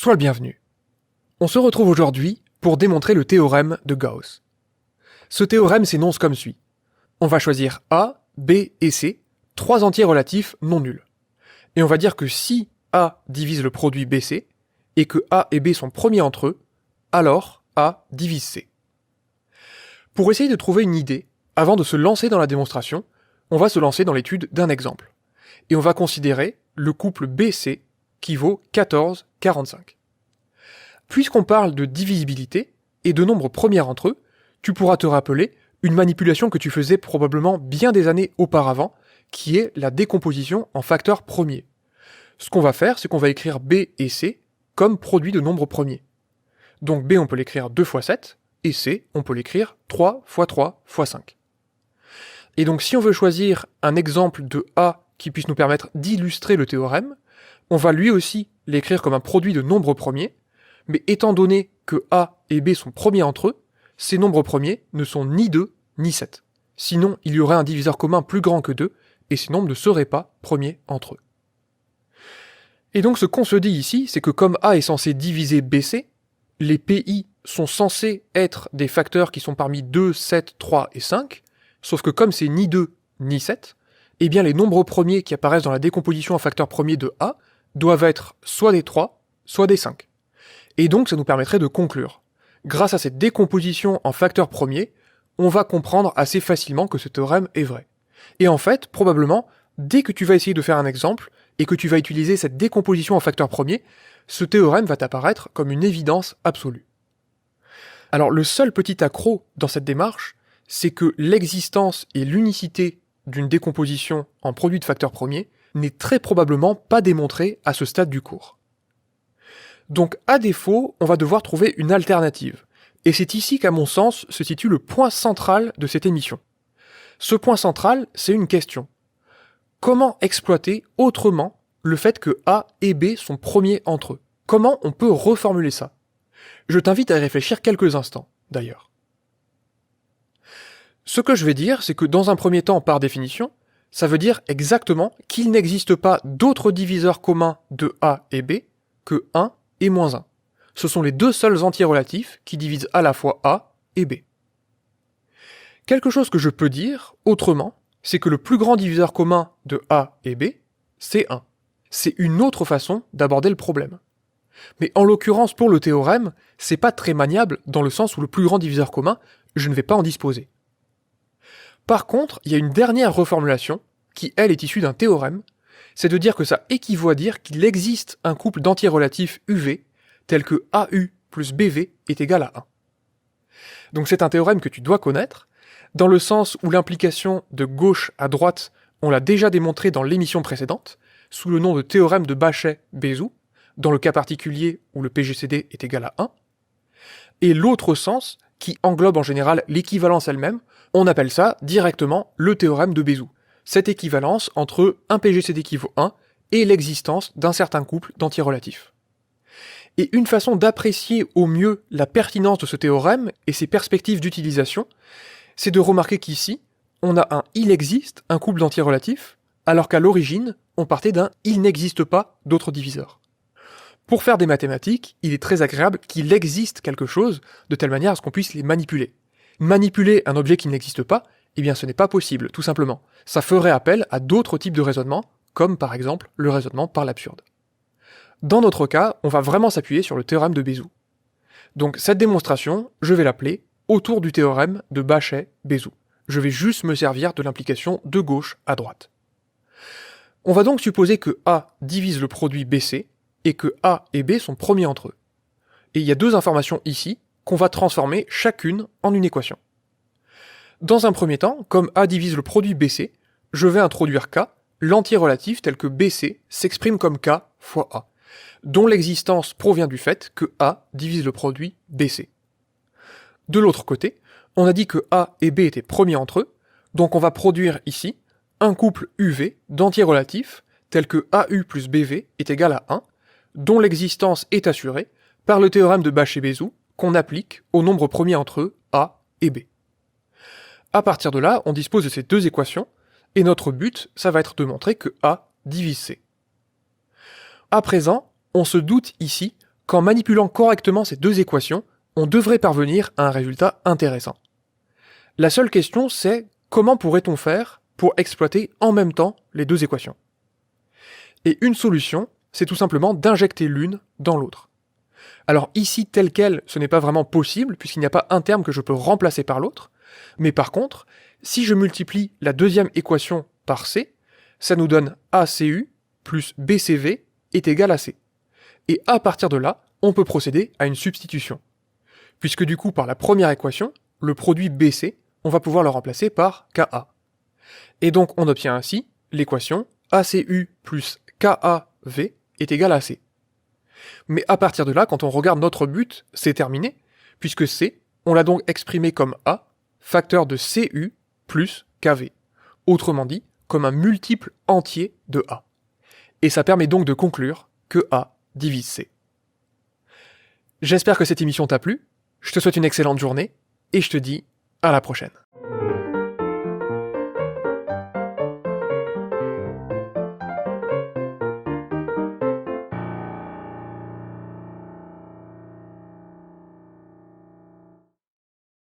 Sois le bienvenu. On se retrouve aujourd'hui pour démontrer le théorème de Gauss. Ce théorème s'énonce comme suit. On va choisir A, B et C, trois entiers relatifs non nuls. Et on va dire que si A divise le produit BC, et que A et B sont premiers entre eux, alors A divise C. Pour essayer de trouver une idée, avant de se lancer dans la démonstration, on va se lancer dans l'étude d'un exemple. Et on va considérer le couple BC qui vaut 14, 45. Puisqu'on parle de divisibilité et de nombres premiers entre eux, tu pourras te rappeler une manipulation que tu faisais probablement bien des années auparavant, qui est la décomposition en facteurs premiers. Ce qu'on va faire, c'est qu'on va écrire B et C comme produits de nombres premiers. Donc B, on peut l'écrire 2 fois 7, et C, on peut l'écrire 3 fois 3 fois 5. Et donc si on veut choisir un exemple de A qui puisse nous permettre d'illustrer le théorème, on va lui aussi l'écrire comme un produit de nombres premiers, mais étant donné que A et B sont premiers entre eux, ces nombres premiers ne sont ni 2 ni 7. Sinon, il y aurait un diviseur commun plus grand que 2, et ces nombres ne seraient pas premiers entre eux. Et donc ce qu'on se dit ici, c'est que comme A est censé diviser BC, les PI sont censés être des facteurs qui sont parmi 2, 7, 3 et 5, sauf que comme c'est ni 2 ni 7, eh bien les nombres premiers qui apparaissent dans la décomposition en facteurs premiers de A doivent être soit des 3, soit des 5. Et donc ça nous permettrait de conclure. Grâce à cette décomposition en facteurs premiers, on va comprendre assez facilement que ce théorème est vrai. Et en fait, probablement, dès que tu vas essayer de faire un exemple, et que tu vas utiliser cette décomposition en facteurs premiers, ce théorème va t'apparaître comme une évidence absolue. Alors le seul petit accroc dans cette démarche, c'est que l'existence et l'unicité d'une décomposition en produit de facteurs premiers n'est très probablement pas démontrée à ce stade du cours. Donc à défaut, on va devoir trouver une alternative. Et c'est ici qu'à mon sens se situe le point central de cette émission. Ce point central, c'est une question. Comment exploiter autrement le fait que A et B sont premiers entre eux? Comment on peut reformuler ça? Je t'invite à y réfléchir quelques instants, d'ailleurs. Ce que je vais dire, c'est que dans un premier temps, par définition, ça veut dire exactement qu'il n'existe pas d'autres diviseurs communs de A et B que 1 et moins 1. Ce sont les deux seuls entiers relatifs qui divisent à la fois A et B. Quelque chose que je peux dire, autrement, c'est que le plus grand diviseur commun de A et B, c'est 1. C'est une autre façon d'aborder le problème. Mais en l'occurrence, pour le théorème, c'est pas très maniable dans le sens où le plus grand diviseur commun, je ne vais pas en disposer. Par contre, il y a une dernière reformulation, qui elle est issue d'un théorème, c'est de dire que ça équivaut à dire qu'il existe un couple d'entiers relatifs UV, tel que AU plus BV est égal à 1. Donc c'est un théorème que tu dois connaître, dans le sens où l'implication de gauche à droite, on l'a déjà démontré dans l'émission précédente, sous le nom de théorème de Bachet-Bézout, dans le cas particulier où le PGCD est égal à 1, et l'autre sens, qui englobe en général l'équivalence elle-même, on appelle ça directement le théorème de Bézout, cette équivalence entre un PGCD qui vaut 1 et l'existence d'un certain couple d'entiers relatifs. Et une façon d'apprécier au mieux la pertinence de ce théorème et ses perspectives d'utilisation, c'est de remarquer qu'ici, on a un « il existe » un couple d'entiers relatifs, alors qu'à l'origine, on partait d'un « il n'existe pas » d'autres diviseurs. Pour faire des mathématiques, il est très agréable qu'il existe quelque chose de telle manière à ce qu'on puisse les manipuler. Manipuler un objet qui n'existe pas, eh bien ce n'est pas possible, tout simplement. Ça ferait appel à d'autres types de raisonnements, comme par exemple le raisonnement par l'absurde. Dans notre cas, on va vraiment s'appuyer sur le théorème de Bézout. Donc cette démonstration, je vais l'appeler autour du théorème de Bachet-Bézout. Je vais juste me servir de l'implication de gauche à droite. On va donc supposer que A divise le produit BC et que A et B sont premiers entre eux. Et il y a deux informations ici qu'on va transformer chacune en une équation. Dans un premier temps, comme A divise le produit BC, je vais introduire K, l'entier relatif tel que BC s'exprime comme K fois A, dont l'existence provient du fait que A divise le produit BC. De l'autre côté, on a dit que A et B étaient premiers entre eux, donc on va produire ici un couple UV d'entiers relatifs tel que AU plus BV est égal à 1, dont l'existence est assurée par le théorème de Bachet-Bézout qu'on applique aux nombres premiers entre eux A et B. À partir de là, on dispose de ces deux équations, et notre but, ça va être de montrer que A divise C. À présent, on se doute ici qu'en manipulant correctement ces deux équations, on devrait parvenir à un résultat intéressant. La seule question, c'est comment pourrait-on faire pour exploiter en même temps les deux équations ? Et une solution, c'est tout simplement d'injecter l'une dans l'autre. Alors ici, tel quel, ce n'est pas vraiment possible, puisqu'il n'y a pas un terme que je peux remplacer par l'autre, mais par contre, si je multiplie la deuxième équation par C, ça nous donne ACU plus BCV est égal à C. Et à partir de là, on peut procéder à une substitution. Puisque du coup, par la première équation, le produit BC, on va pouvoir le remplacer par KA. Et donc on obtient ainsi l'équation ACU plus KAV est égal à C. Mais à partir de là, quand on regarde notre but, c'est terminé, puisque C, on l'a donc exprimé comme A, facteur de CU plus KV. Autrement dit, comme un multiple entier de A. Et ça permet donc de conclure que A divise C. J'espère que cette émission t'a plu, je te souhaite une excellente journée, et je te dis à la prochaine.